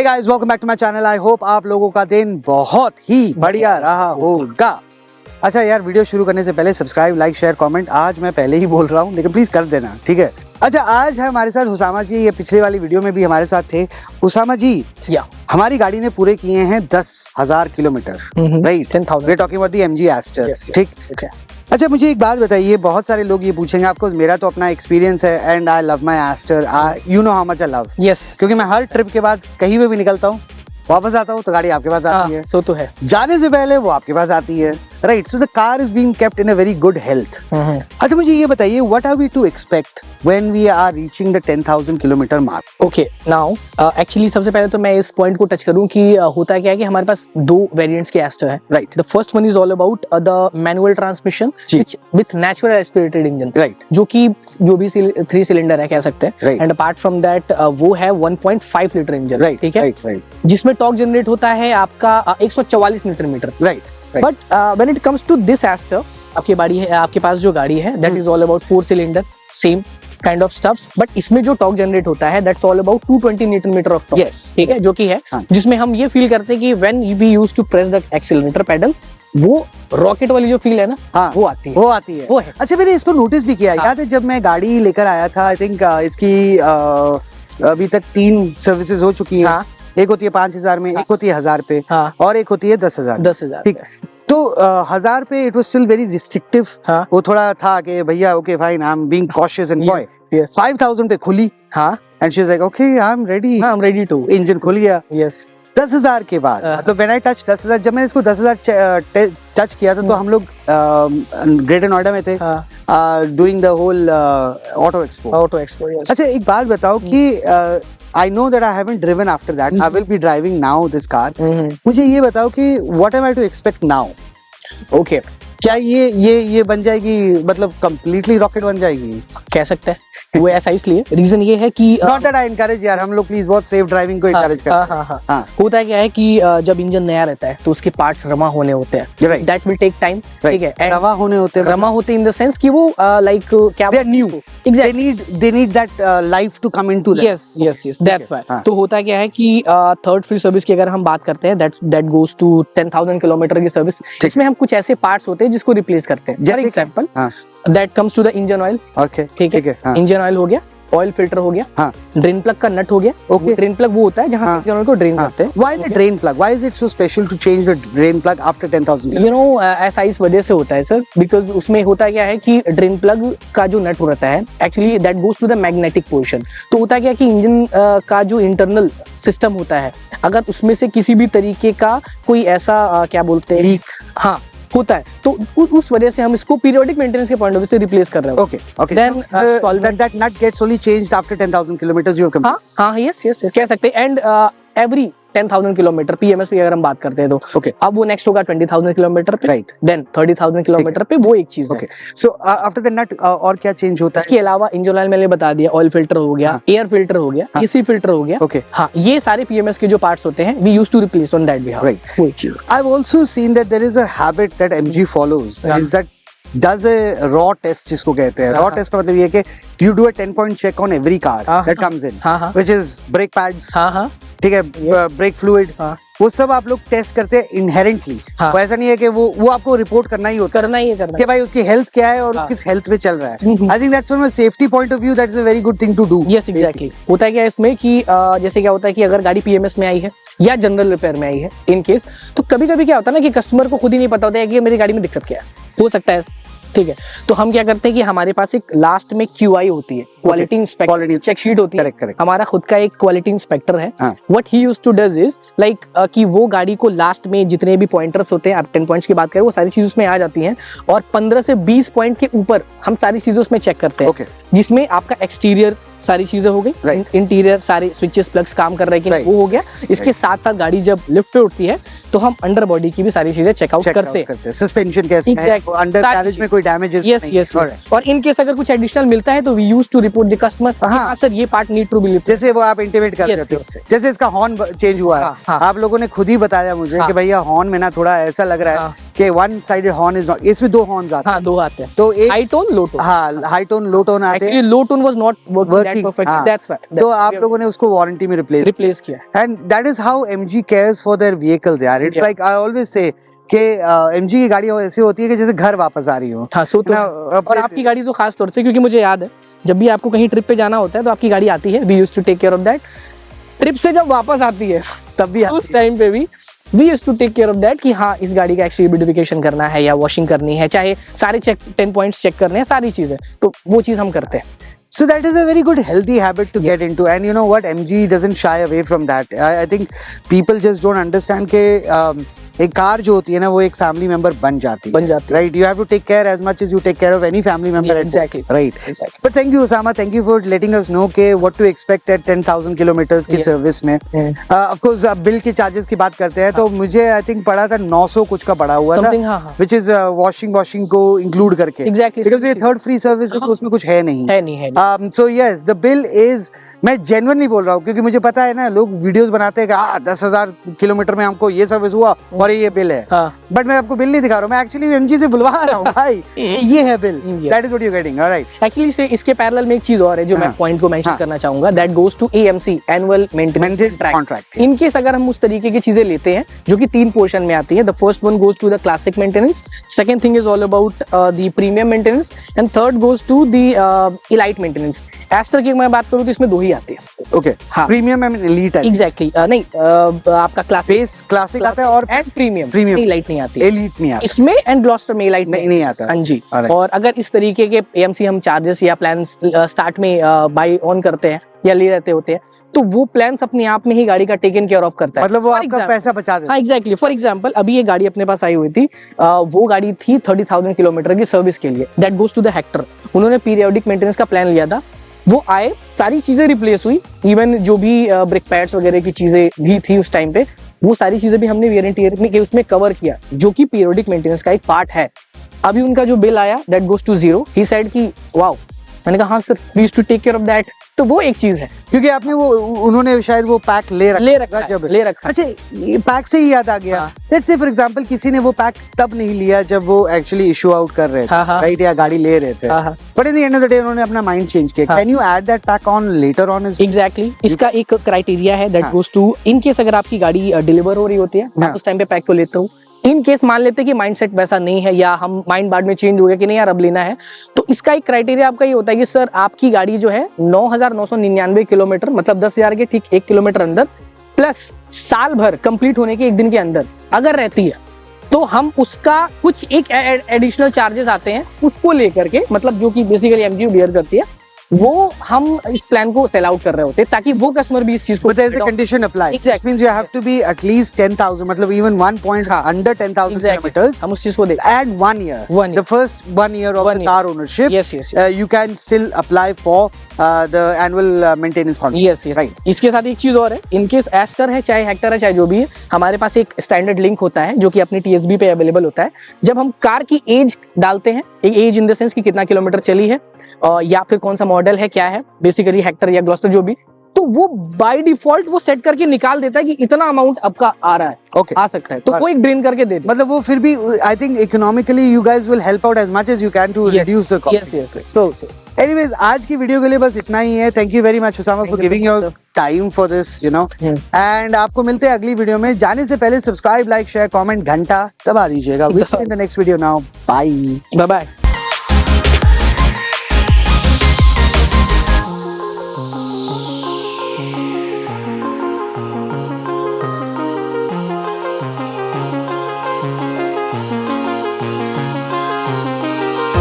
Hey guys, welcome back to my channel. I hope आप लोगों का दिन बहुत ही बढ़िया रहा होगा। अच्छा यार, वीडियो शुरू करने से पहले सब्सक्राइब, लाइक, शेयर, कमेंट। आज मैं पहले ही बोल रहा हूँ लेकिन प्लीज कर देना, ठीक है। अच्छा, आज है हमारे साथ उसामा जी। ये पिछले वाली वीडियो में भी हमारे साथ थे। उसामा जी, हमारी गाड़ी ने पूरे किए हैं 10,000 kilometre, right? 10,000। We talking about the MG Astor, ठीक? Okay. अच्छा, मुझे एक बात बताइए, बहुत सारे लोग ये पूछेंगे आपको। मेरा तो अपना एक्सपीरियंस है and I love my Astor. You know how much I love. Yes. क्योंकि मैं हर ट्रिप के बाद कहीं पे भी निकलता हूँ, वापस आता हूँ तो गाड़ी आपके पास आती है। सो तो है। जाने से पहले वो आपके पास आती है, right? So the car is being kept in a very good health. अच्छा, मुझे ये बताइए, what are we to expect when we are reaching the 10,000 kilometre mark? Okay, now actually सबसे पहले तो मैं इस पॉइंट को टच करूं कि होता क्या है कि हमारे पास दो वेरिएंट्स के एस्टर हैं, right? The first one is all about the manual transmission with natural aspirated engine, right? जो कि जो भी 3 सिलेंडर है कह सकते हैं, एंड अपार्ट फ्रॉम दैट वो है 1.5 लीटर इंजन, राइट? ठीक है, राइट, जिसमें टॉर्क जनरेट होता है आपका 144 newton metre, right? But when it comes to this Astor, आपके पास जो गाड़ी है that is all about 4 cylinder, same kind of stuffs, but इसमें जो टॉर्क जनरेट होता है that's all about 220 newton metre of torque, ठीक है, जो कि है जिसमें हम ये फील करते हैं कि when we used to press the accelerator pedal, वो रॉकेट वाली जो फील है ना, वो आती है, वो है। अच्छा, मैंने इसको नोटिस भी किया। याद है जब मैं गाड़ी लेकर आया था, आई थिंक इसकी अभी तक 3 सर्विसेज हो चुकी हैं। एक होती है 5,000 में, एक होती है 1,000 पे, और एक होती है 10,000। ठीक, तो 1,000 पे it was still very restrictive. वो थोड़ा था कि भैया okay fine, I am being cautious and boy. 5,000 पे खुली, and she is like okay I am ready to. Engine खुल गया। 10,000 के बाद, मतलब व्हेन आई टच 10,000, जब मैंने इसको 10,000 टच किया था तो हम लोग ग्रेटर नोएडा में थे, doing the whole auto expo. अच्छा, एक बात बताओ कि I know that I haven't driven after that. I will be driving now this car. मुझे ये बताओ कि what am I to expect now? Okay. क्या ये बन जाएगी, मतलब completely rocket बन जाएगी? कह सकते हैं। वो ऐसा इसलिए, रीजन ये है कि Not that I encourage यार, हम लोग प्लीज बहुत सेफ ड्राइविंग को encourage करते हैं। होता क्या है कि जब इंजन नया रहता है तो उसके पार्ट्स रमा होने होते हैं, दैट विल टेक टाइम, ठीक है। रवा होते इन द सेंस कि वो लाइक क्या, they are new, exactly, they need that life to come into them. yes, that's why। तो होता क्या है कि थर्ड फ्री सर्विस की अगर हम बात करते हैं, that goes to 10,000 किलोमीटर की सर्विस, इसमें हम कुछ ऐसे पार्ट्स होते हैं जिसको रिप्लेस करते हैं। For example that comes to the engine oil, ठीक है, इंजन ऑयल हो गया, ऑयल फिल्टर हो गया, ड्रेन प्लग का नट हो गया। ड्रेन प्लग वो होता है जहाँ इंजन ऑयल को ड्रेन करते हैं। Why the drain plug? Why is it so special to change the drain plug after 10,000? You know, ऐसा इस वजह से होता है सर, बिकॉज उसमें होता क्या है कि ड्रेन प्लग का जो नट रहता है actually that goes to the magnetic portion. तो होता क्या है कि इंजन का जो इंटरनल सिस्टम होता है, अगर उसमें से किसी भी तरीके का कोई ऐसा क्या बोलते हैं, लीक होता है, तो उस वजह से हम इसको पीरियोडिक मेंटेनेंस के पॉइंट ऑफ व्यू से रिप्लेस कर रहे हैं। Okay. Then that nut gets only changed after 10,000 kilometers you have come. yes, कह सकते हैं। एंड एवरी 10,000 किलोमीटर पीएमएस की अगर हम बात करते हैं तो अब वो नेक्स्ट होगा 20,000 किलोमीटर पे, राइट? देन 30,000 किलोमीटर पे, वो एक चीज है। सो आफ्टर द नट और क्या चेंज होता है? इसके अलावा इंजन ऑयल मैंने बता दिया, ऑयल फिल्टर हो गया, एयर फिल्टर हो गया, एसी फिल्टर हो गया। ये सारे पीएमएस के जो पार्ट्स होते हैं, we use to replace on that behalf, right? वो एक चीज। I have also seen that there is a habit that MG follows, is that does a raw test, जिसको कहते हैं। raw test का मतलब ये है कि you do a 10-point check on every car that comes in, which is brake pads, ठीक है, brake fluid, वो सब आप लोग टेस्ट करते हैं इनहेरेंटली। वो ऐसा नहीं है कि वो आपको रिपोर्ट करना ही होता है कि भाई उसकी हेल्थ क्या है और किस हेल्थ पे चल रहा है। I think that's from a safety point of view that is a very good thing to do. Yes, exactly. होता है क्या इसमें कि जैसे क्या होता है कि अगर गाड़ी पीएमएस में आई है या जनरल रिपेयर में आई है इन केस, तो कभी कभी क्या होता है ना कि कस्टमर को खुद ही नहीं पता होता है कि मेरी गाड़ी में दिक्कत क्या है, हो सकता है, ठीक है। तो हम क्या करते हैं कि हमारे पास एक लास्ट में QI होती है, क्वालिटी इंस्पेक्टर चेक शीट होती है। correct. हमारा खुद का एक क्वालिटी इंस्पेक्टर है। What he used to does is like कि वो गाड़ी को लास्ट में जितने भी पॉइंटर्स होते हैं, आप 10 पॉइंट्स की बात करें, वो सारी चीजें उसमें आ जाती हैं, और 15 से 20 पॉइंट के ऊपर हम सारी चीजें उसमें चेक करते हैं, जिसमें आपका एक्सटीरियर सारी चीजें हो गई, इंटीरियर सारे स्विचेस प्लग्स काम कर रहे हैं कि नहीं, वो हो गया। इसके साथ साथ गाड़ी जब लिफ्ट पे उठती है तो हम अंडर बॉडी की भी सारी चीजें चेकआउट करते हैं। सस्पेंशन कैसे है, अंडर कैरेज में कोई डैमेजेस नहीं। यस, और इन केस अगर कुछ एडिशनल मिलता है तो we use to report the customer, हां सर ये part need to be lifted, जैसे वो आप इंटीमेट कर देते हो। जैसे इसका हॉर्न चेंज हुआ है, आप लोगों ने खुद ही बताया मुझे कि भैया हॉर्न में ना थोड़ा ऐसा लग रहा है कि one sided horn is not, इसमें दो हॉर्न्स आते हैं। हाँ, दो आते हैं, तो एक हाई टोन, लो टोन। हाँ, हाई टोन लो टोन आते हैं। Actually low tone was not working that perfectly, that's why तो आप लोगों ने उसको वारंटी में रिप्लेस किया। And that is how MG cares for their vehicles यार। It's like I always say कि MG की गाड़ी ऐसी होती है कि जैसे घर वापस आ रही हो। हाँ, सो तो और आपकी गाड़ी तो खास तौर से, क्योंकि मुझे याद है जब भी आपको कहीं ट्रिप पे जाना होता है तो आपकी गाड़ी आती है, we used to take care of that. Trip से जब वापस आती है तब भी उस टाइम पे भी we used to take care of that कि हाँ, इस गाड़ी का एक्चुअली ब्यूटिफिकेशन करना है या वॉशिंग करनी है, चाहे सारे 10 पॉइंट्स चेक करने हैं, सारी चीजें, तो वो चीज हम करते हैं। So that is a very good healthy habit to get into, and you know what, MG doesn't shy away from that. I think people just don't understand कि एक कार जो होती है ना वो एक फैमिली मेंबर बन जाती है, right? You have to take care as much as you take care of any family member, exactly, right? But thank you Usama, thank you for letting us know के what to expect at 10,000 kilometres की service में। Of course अब bill के charges की बात करते हैं तो मुझे आई थिंक पड़ा था 900 कुछ का पड़ा हुआ था, व्हिच इज वॉशिंग को इंक्लूड करके, बिकॉज़ ये थर्ड फ्री सर्विस है तो उसमें कुछ है नहीं। So yes, the bill is, मैं जेन्युइनली बोल रहा हूँ क्योंकि मुझे पता है ना, लोग वीडियोस बनाते हैं कि 10,000 किलोमीटर में हमको ये सर्विस हुआ और ये बिल है, बट मैं आपको बिल नहीं दिखा रहा हूँ, मैं एक्चुअली MG से बुलवा रहा हूँ भाई, ये है bill, that is what you are getting, alright. Actually इसके पैरेलल में एक चीज और है जो मैं पॉइंट को मेंशन करना चाहूंगा, that goes to AMC, annual maintenance contract. In case अगर हम उस तरीके की चीजें लेते हैं जो कि 3 पोर्शन में आती है, the first one goes to the classic maintenance, second thing is all about the premium maintenance, and third goes to the elite maintenance. Astor की मैं बात करूँ तो इसमें 2 ही आती है। ओके, प्रीमियम एंड एलीट है। एग्जैक्टली, नहीं आपका क्लासिक आता है और एंड प्रीमियम इलाइट नहीं आती, एलीट नहीं आता इसमें, एंड ग्लॉस्टर में इलाइट नहीं आता। हाँ जी। और अगर इस तरीके के AMC हम चार्जेस या प्लान्स स्टार्ट में बाय ऑन करते हैं या ले रहते होते हैं तो वो प्लान्स अपने आप में ही गाड़ी का टेकन केयर ऑफ करता है, मतलब वो आपका पैसा बचा देता है। हाँ, एग्जैक्टली। फॉर एग्जांपल अभी ये गाड़ी अपने पास आई हुई थी, वो गाड़ी थी 30,000 किलोमीटर की सर्विस के लिए, that goes to the Hector. उन्होंने पीरियोडिक मेंटेनेंस का प्लान लिया था, वो आए, सारी चीजें रिप्लेस हुई, इवन जो भी ब्रेक पैड्स वगैरह की चीजें भी थी उस टाइम पे, वो सारी चीजें भी हमने वेरिएंट ईयर में उसमें कवर किया, जो कि पीरियोडिक मेंटेनेंस का एक पार्ट है। अभी उनका जो बिल आया that goes to 0, he said कि वाओ, मैंने कहा हाँ sir, please to take care of that. तो वो एक चीज है, क्योंकि आपने वो, उन्होंने शायद वो पैक ले रखा जब ले रखा। अच्छा, ये पैक से ही याद आ गया, लेट्स से फॉर एग्जांपल किसी ने वो पैक तब नहीं लिया जब वो एक्चुअली इशू आउट कर रहे थे, राइट, या गाड़ी ले रहे थे, but in the end of the day उन्होंने अपना माइंड चेंज किया। Can you add that pack on later on? Exactly, इसका एक क्राइटेरिया है that goes to, in case अगर आपकी गाड़ी डिलीवर हो रही होती है उस टाइम पे पैक को लेते हो, इन केस मान लेते कि माइंडसेट वैसा नहीं है या हम माइंड बाद में चेंज हो गया कि नहीं यार अब लेना है, तो इसका एक क्राइटेरिया आपका ये होता है कि सर आपकी गाड़ी जो है 9,999 किलोमीटर, मतलब 10,000 के ठीक 1 किलोमीटर अंदर, प्लस साल भर कंप्लीट होने के 1 दिन के अंदर अगर रहती है, तो हम उसका कुछ एक एडिशनल चार्जेस आते हैं उसको लेकर के, मतलब जो कि बेसिकली MG बियर करती है, वो हम इस प्लान को सेल आउट कर रहे होते हैं ताकि वो कस्टमर भी इस चीज को, but there is a condition applies, which means you have to be at least 10,000, मतलब even 1 point under 10,000 kilometers, हम उस चीज को देख, add 1 year, the first 1 year of the car ownership, yes, you can still apply for the annual maintenance contract, yes, right. इसके साथ एक चीज और है, इनकेस एस्टर है चाहे हेक्टर है चाहे जो भी है, हमारे पास एक स्टैंडर्ड लिंक होता है जो कि अपनी TSB पे अवेलेबल होता है। जब हम कार की एज डालते हैं, एज इन द सेंस कि कितना किलोमीटर चली है या फिर कौन सा मॉडल है, क्या है, बेसिकली हेक्टर या ग्लॉस्टर जो भी, तो वो बाय डिफॉल्ट वो सेट करके निकाल देता है कि इतना अमाउंट आपका आ रहा है, आ सकता है, तो कोई ड्रेन करके दे दे। मतलब वो फिर भी I think economically you guys will help out as much as you can to reduce the cost. So anyways, आज की वीडियो के लिए बस इतना ही है। Thank you very much Usama for giving your time for this, you know, and आपको मिलते हैं अगली वीडियो में। जाने से पहले सब्सक्राइब, लाइक, शेयर, कमेंट, घंटा दबा दीजिएगा। We'll see you in the next video now, bye bye.